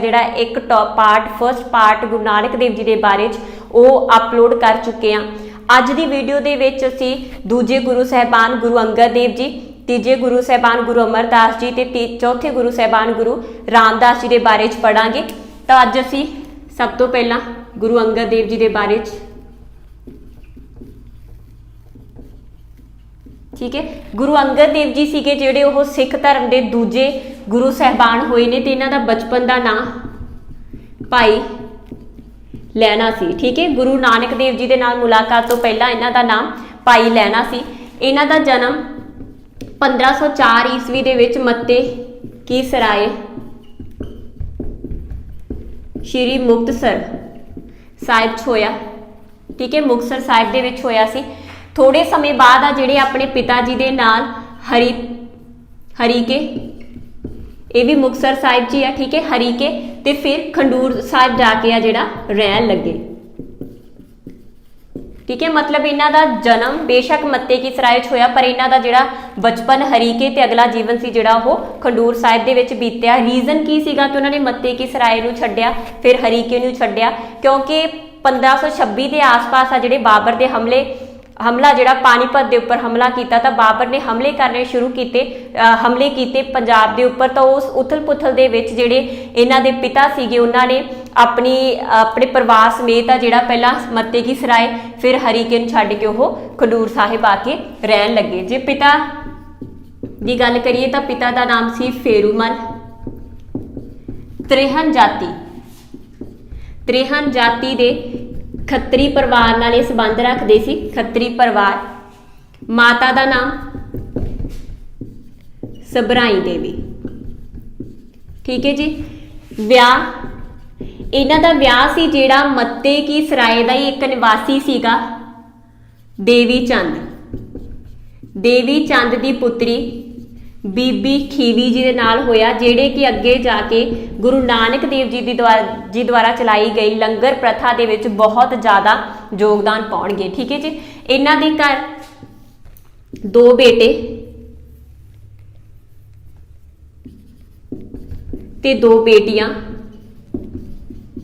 जिहड़ा एक top part first part Guru Nanak Dev ji के बारे वो अपलोड कर चुके हैं। अज की वीडियो दे विच असीं दूजे गुरु साहिबान गुरु अंगद देव जी, तीजे गुरु साहिबान गुरु अमरदास जी ते चौथे गुरु साहिबान गुरु रामदास जी के बारे पढ़ांगे। तो अज असीं सब तो पहला गुरु अंगद देव जी के बारे ठीक है। गुरु अंगद देव जी सीगे जिहड़े वो सिख धर्म के दूजे गुरु साहिबान होए ने ते इन्हां दा बचपन का नाम भाई लैना सी। ठीक है, गुरु नानक देव जी के नाल मुलाकात तो पहला इन्हां दा नाम भाई लैना सी। इन्हां दा जन्म 1504 ईस्वी दे विच मत्ते की सराय श्री मुक्तसर साहिब होया। ठीक है, मुक्तसर साहिब दे विच होया सी। थोड़े समय बाद आ जिहड़े अपने पिता जी दे नाल हरीके ये भी मुक्तसर साहिब जी है। ठीक है, हरीके ते फिर खंडूर साहिब जाके आ जिहड़ा रहन लगे। ठीक है, मतलब इन्हां दा जन्म बेशक मत्ते की सराय च होया पर इन्हां दा जिहड़ा बचपन हरीके ते अगला जीवन सी जिहड़ा वो खंडूर साहिब दे विच बीतिया। रीजन की सीगा कि उन्होंने मत्ते की सराय नूं छड्डिया फिर हरीके नूं छड्डिया, क्योंकि 1526 के आस पास आ जिहड़े बाबर के हमला जिहड़ा पानीपत के उपर हमला किया तो बाबर ने हमले करने शुरू किए, हमले किए पंजाब के उपर। तो उस उथल पुथल दे विच जिहड़े इन्हां दे पिता सीगे उन्होंने अपने परिवार समेत आ जिहड़ा पहला मत्ते की सराय फिर हरीके नूं छड्ड के वो खडूर साहिब आके रहन लगे। जे पिता की गल करिए तो पिता का नाम सी फेरूमल। त्रेहन जाति दे खत्तरी परिवार नाल ये संबंध रखते सी, खत्तरी परिवार। माता का नाम सबराई देवी। ठीक है जी, विआह इन्हां दा विआह सी जिहड़ा मत्ते की सराय का ही एक निवासी सीगा देवी चंद की पुत्री बीबी खीवी जी दे नाल होया, जिहड़े कि अगे जाके गुरु नानक देव जी द्वारा चलाई गई लंगर प्रथा दे विच बहुत ज़्यादा योगदान पाउणगे। ठीक है जी, इन्हां दे घर 2 बेटे ते 2 बेटियां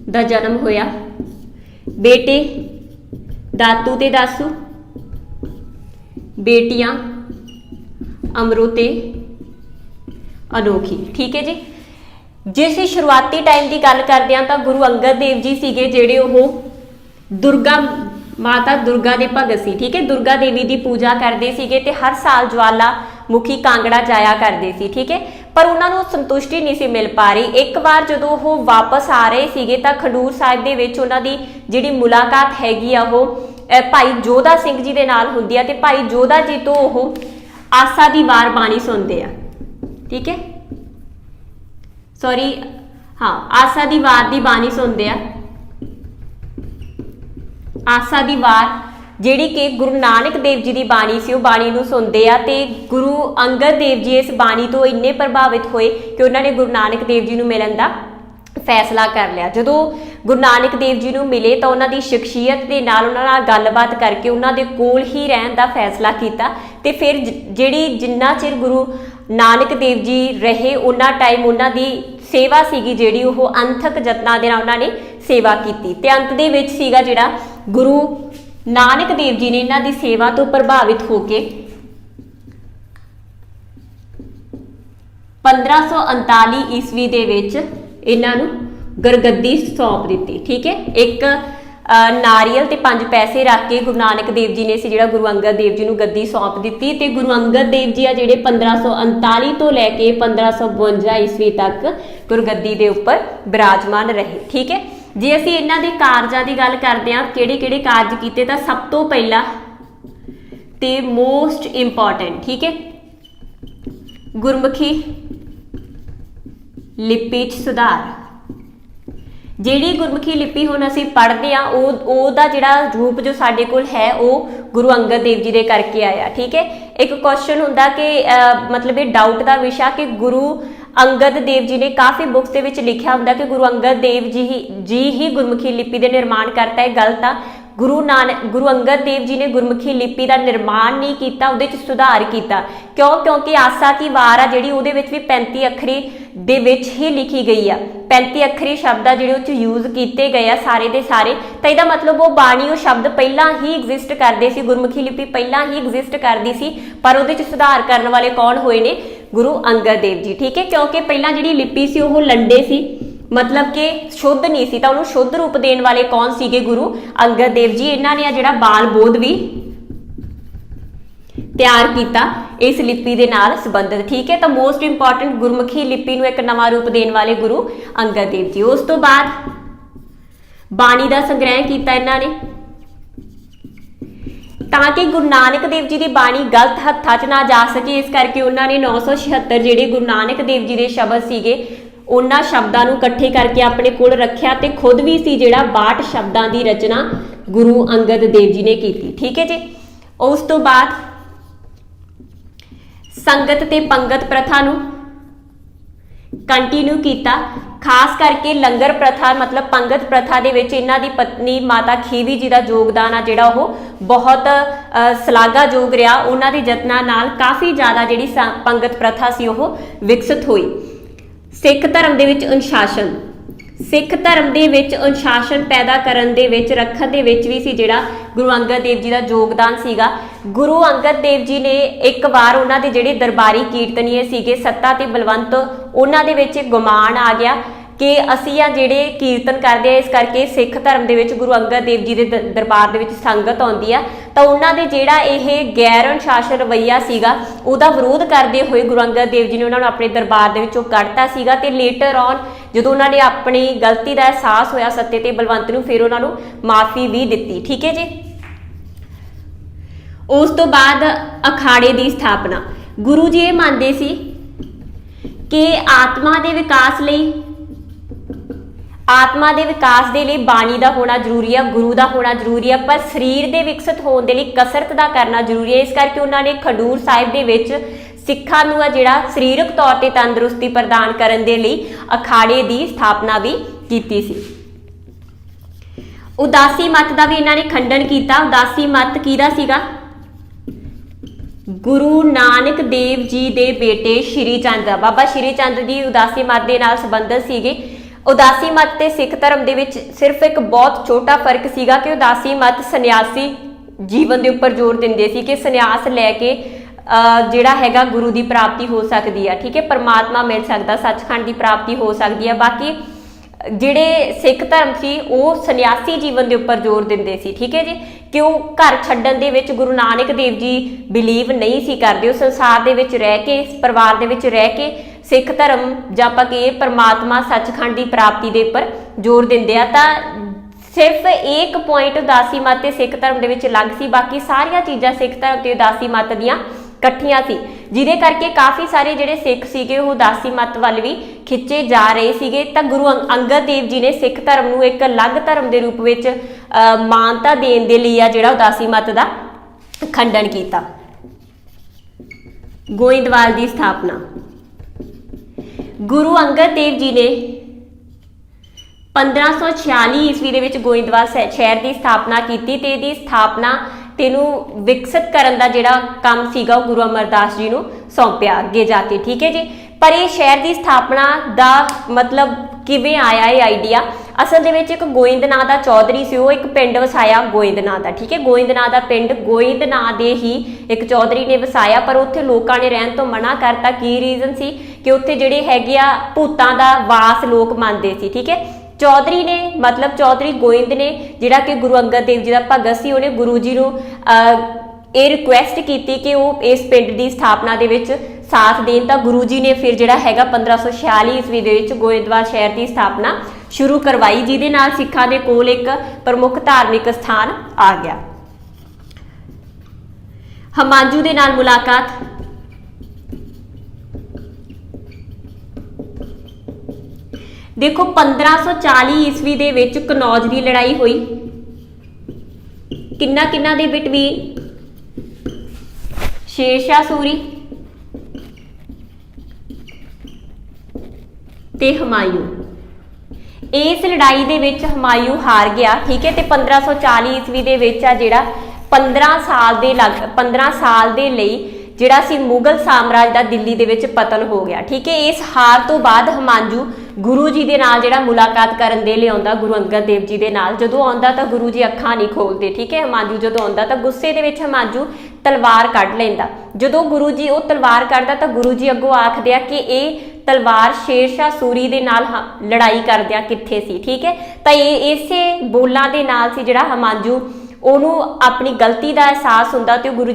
दा जन्म होया। बेटे दातू ते दासू, बेटियां अमरो ते अनोखी। ठीक है जी, जे असीं शुरुआती टाइम की गल करते हैं तो गुरु अंगद देव जी सीगे जिहड़े वो दुर्गा माता दुर्गा दे भगत सी। ठीक है, दुर्गा देवी की पूजा करते सीगे ते हर साल ज्वाला मुखी कांगड़ा जाया करते सी। ठीक है, पर उन्होंने संतुष्टि नहीं सी मिल पा रही। एक बार जो वो वापस आ रहे सीगे तो खडूर साहिब दे विच उन्हां दी जिहड़ी मुलाकात हैगी आ वो भाई जोधा सिंह जी दे नाल हुंदी आ ते भाई जोधा जी तो वो आसा दी वार बाणी सुनते हैं। ठीक है, सॉरी हाँ, आसा दी वार दी बाणी सुनते हैं। आसा दी वार जिहड़ी कि गुरु नानक देव जी की बाणी सी, बाणी नूं सुनते आ ते गुरु अंगद देव जी इस बाणी तो इन्ने प्रभावित होए कि उन्होंने गुरु नानक देव जी नूं मिलण दा फैसला कर लिया। जो गुरु नानक देव जी नूं मिले तो उन्होंने शख्सियत के नाल उन्हां नाल गलबात करके उन्होंने कोल ही रहन का फैसला किया ते फिर जिहड़ी जिन्ना चिर गुरु नानक देव जी रहे उन्ना टाइम उन्हां दी सेवा सीगी जिहड़ी वो अंथक जतनां दे नाल उन्होंने सेवा की ते अंत दे विच सीगा जिहड़ा गुरु नानक देव जी ने इन्हां दी सेवा तो प्रभावित होके 1539 ईस्वी दे विच इन्हां नूं गुरगद्दी सौंप दी। ठीक है, एक नारियल ते 5 पैसे रख के गुरु नानक देव जी ने जिहड़ा गुरु अंगद देव जी नूं गद्दी सौंप दी ते गुरु अंगद देव जी आ जिहड़े 1539 तो लैके 1552 ईस्वी तक गुरगद्दी दे उपर विराजमान रहे। ठीक है, जे असीं इन्हां दे कारजां दी गल करदे हां किहड़े-किहड़े कारज कीते तां सब तो पहला ते मोस्ट इंपॉर्टेंट, ठीक है, गुरमुखी लिपि च सुधार। जिहड़ी गुरमुखी लिपि हुण असीं पढ़दे आ ओहदा जिहड़ा रूप जो साडे कोल है वो गुरु अंगद देव जी दे करके आया। ठीक है, एक क्वेश्चन हुंदा कि मतलब ये डाउट का विषय कि गुरु अंगद देव जी ने काफ़ी बुक्स के विच लिखिया हुंदा कि गुरु अंगद देव जी ही गुरमुखी लिपि दे निर्माण करता है। गलत आ। गुरु अंगद देव जी ने गुरमुखी लिपि का निर्माण नहीं किया, उहदे च सुधार किया। क्यों? क्योंकि आसा की वार आ जिहड़ी उहदे विच भी 35 अखरी दे विच ही लिखी गई आ 35 ਅੱਖਰੀ शब्द आ जिहड़े उह यूज किए गए आ सारे दे सारे, तो इहदा मतलब वो बाणी वो शब्द पहला ही एग्जिस्ट करते सी, गुरमुखी लिपि पहला ही एग्जिस्ट करती सी, पर उहदे च सुधार करने वाले कौन होए ने? गुरु अंगद देव जी। ठीक है, क्योंकि पहला जिहड़ी लिपि सी वो लंडे सी, मतलब कि शुद्ध नहीं सी, तो उन्होंने शुद्ध रूप देने वाले कौन सीगे? गुरु अंगद देव जी। इन्हां ने जिहड़ा बाल बोध भी तैयार किया इस लिपि दे नाल संबंधित। ठीक है, तो मोस्ट इंपॉर्टेंट गुरमुखी लिपि नूं एक नवां रूप देने वाले गुरु अंगद देव जी। उस तो बाद बाणी का संग्रह किया इन्हां ने, ताकि गुरु नानक देव जी की बाणी गलत हत्थां च ना जा सके, इस करके उन्होंने 976 जिहड़े गुरु नानक देव जी के शब्द सीगे उन्हां शब्दां नूं इकट्ठे करके अपने कोल रखिया, ते खुद भी सी जिहड़ा 62 शब्दां की रचना गुरु अंगद देव जी ने की। ठीक है जी। उस तो बाद संगत ते पंगत प्रथा नूं कंटिन्यू किया, खास करके लंगर प्रथा मतलब पंगत प्रथा दे विच इन्हां दी पत्नी माता खीवी जी का योगदान आ जिहड़ा वो बहुत सलाघायोग रहा। उन्हां दे यत्नां नाल काफ़ी ज़्यादा जिहड़ी पंगत प्रथा सी वो विकसित हुई। सिख धर्म दे विच अनुशासन, सिख धर्म दे विच अनुशासन पैदा करन दे विच रखण दे विच भी सी जिहड़ा गुरु अंगद देव जी का योगदान सीगा। गुरु अंगद देव जी ने एक बार उन्हां दे जिहड़े दरबारी कीर्तनीय सीगे सत्ता ते बलवंत, उन्हां दे विच गुमान आ गया कि असीं आ जिहड़े कीर्तन करदे आ, इस करके सिख धर्म दे विच गुरु अंगद देव जी के दरबार दे विच संगत आउंदी आ, तो उन्हां दे जिहड़ा इह गैर अनुशासन रवैया सीगा उहदा विरोध करदे होए गुरु अंगद देव जी ने उन्हां नूं अपने दरबार दे विचों कढता सीगा। ते लेटर ऑन जदों उन्हां ने अपनी गलती का एहसास होया सत्ते ते बलवंत नूं, फिर उन्हां नूं माफ़ी भी दित्ती। ठीक है जी। उस तो बाद अखाड़े की स्थापना, गुरु जी ये मानते सी कि आत्मा के विकास लई, आत्मा के विकास के लिए बाणी का होना जरूरी है, गुरु का होना जरूरी है, पर शरीर के विकसित होने के लिए कसरत का करना जरूरी है। इस करके उन्होंने खडूर साहिब के विच सिखां नूं जिहड़ा सरीरक तौर पर तंदुरुस्ती प्रदान करने के लिए अखाड़े की स्थापना भी की सी। उदासी मत का भी इन्होंने खंडन किया। उदासी मत किहदा सीगा? गुरु नानक देव जी दे बेटे श्री चंद, बाबा श्री चंद की उदासी मत के नाल संबंधित सीगे। उदासी मत ते सिख धर्म दे विच सिर्फ एक बहुत छोटा फर्क सीगा कि उदासी मत सन्यासी जीवन के उपर जोर दिंदे सी कि सन्यास लैके जिहड़ा हैगा गुरु की प्राप्ति हो सकती है। ठीक है, परमात्मा मिल सकता, सचखंड की प्राप्ति हो सकती है। बाकी जिहड़े सिख धर्म सी वो सन्यासी जीवन के उपर जोर दिंदे सी। ठीक है जी, कि वो घर छड्डण दे विच गुरु नानक देव जी बिलीव नहीं सी करदे, उस संसार दे विच रह के, इस परिवार दे विच रह के सिख धर्म जां आपां कहिए परमात्मा सचखंड की प्राप्ति के उपर जोर दिंदे आ। तां सिर्फ एक पॉइंट उदासी मत ते सिख धर्म दे विच अलग सी, बाकी सारियां चीज़ां सिख धर्म ते उदासी मत दियां इकट्ठियां सी, जिहदे करके काफ़ी सारे जिहड़े सिख सीगे वो उदासी मत वाल भी खिंचे जा रहे सीगे। तां गुरु अंगद देव जी ने सिख धर्म नूं एक अलग धर्म के रूप में मानता देण दे लई आ जिहड़ा उदासी मत का खंडन किया। गोइंदवाल की स्थापना, गुरु अंगद देव जी ने 1546 ईस्वी दे विच गोइंदवाल शहर की स्थापना की, ते इहदी स्थापना तेनू विकसित करन दा जिहड़ा काम सीगा वो गुरु अमरदास जी नूं सौंपिया अगे जाके। ठीक है जी, पर यह शहर की स्थापना दा मतलब किवें आया ये आइडिया? असल दे विच एक गोइंद नां दा चौधरी सी, वो एक पिंड वसाया गोइंद नां दा। ठीक है, गोइंद नां दा पिंड गोइंद नां दे ही एक चौधरी ने वसाया, पर उत्थे लोकां ने रहन तो मना करता। की रीजन सी कि उत्थे जिहड़े हैगे आ भूतां दा वास लोग मनदे सी। ठीक है, चौधरी ने मतलब चौधरी गोइंद ने जिहड़ा कि गुरु अंगद देव जी का भगत सी, उन्हें गुरु जी नूं ये रिक्वेस्ट की कि वो इस पिंड की स्थापना दे विच साथ देन। तां गुरु जी ने फिर जिहड़ा हैगा 1546 ईस्वी दे विच गोइंदवाल शहर की स्थापना शुरू करवाई, जिहदे नाल सिखां दे कोल एक प्रमुख धार्मिक स्थान आ गया। हमांजू दे नाल मुलाकात, देखो 1540 ईस्वी दे विच कनौज की लड़ाई हुई, किन्ना किन्ना दे बिटवीन शेरशाह सूरी ते हुमायूं। इस लड़ाई दे विच हुमायूं हार गया। ठीक है, ते 1540 ईस्वी दे विच आ जिहड़ा 15 साल दे लई ਜਿਹੜਾ ਸੀ ਮੁਗਲ ਸਾਮਰਾਜ ਦਾ ਦਿੱਲੀ ਦੇ ਵਿੱਚ ਪਤਨ ਹੋ ਗਿਆ। ਠੀਕ ਹੈ, ਇਸ ਹਾਰ ਤੋਂ ਬਾਅਦ ਹਮਾਯੂ ਗੁਰੂ ਜੀ ਦੇ ਨਾਲ ਜਿਹੜਾ ਮੁਲਾਕਾਤ ਕਰਨ ਦੇ ਲਈ ਆਉਂਦਾ, ਗੁਰੂ ਅੰਗਦ ਦੇਵ ਜੀ ਦੇ ਨਾਲ। ਜਦੋਂ ਆਉਂਦਾ ਤਾਂ ਗੁਰੂ ਜੀ ਅੱਖਾਂ ਨਹੀਂ ਖੋਲਦੇ। ਠੀਕ ਹੈ, ਹਮਾਯੂ ਜਦੋਂ ਆਉਂਦਾ ਤਾਂ ਗੁੱਸੇ ਦੇ ਵਿੱਚ ਹਮਾਯੂ ਤਲਵਾਰ ਕੱਢ ਲੈਂਦਾ। ਜਦੋਂ ਗੁਰੂ ਜੀ ਉਹ ਤਲਵਾਰ ਕੱਢਦਾ ਤਾਂ ਗੁਰੂ ਜੀ ਅੱਗੋਂ ਆਖਦੇ ਆ ਕਿ ਇਹ ਤਲਵਾਰ ਸ਼ੇਰ ਸ਼ਾਹ ਸੂਰੀ ਦੇ ਨਾਲ ਲੜਾਈ ਕਰਦਿਆਂ ਕਿੱਥੇ ਸੀ। ਠੀਕ ਹੈ, ਤਾਂ ਇਹ ਇਸੇ ਬੋਲਾਂ ਦੇ ਨਾਲ ਸੀ ਜਿਹੜਾ ਹਮਾਯੂ ਉਹਨੂੰ ਆਪਣੀ ਗਲਤੀ ਦਾ ਅਹਿਸਾਸ ਹੁੰਦਾ ਤੇ ਉਹ ਗੁਰੂ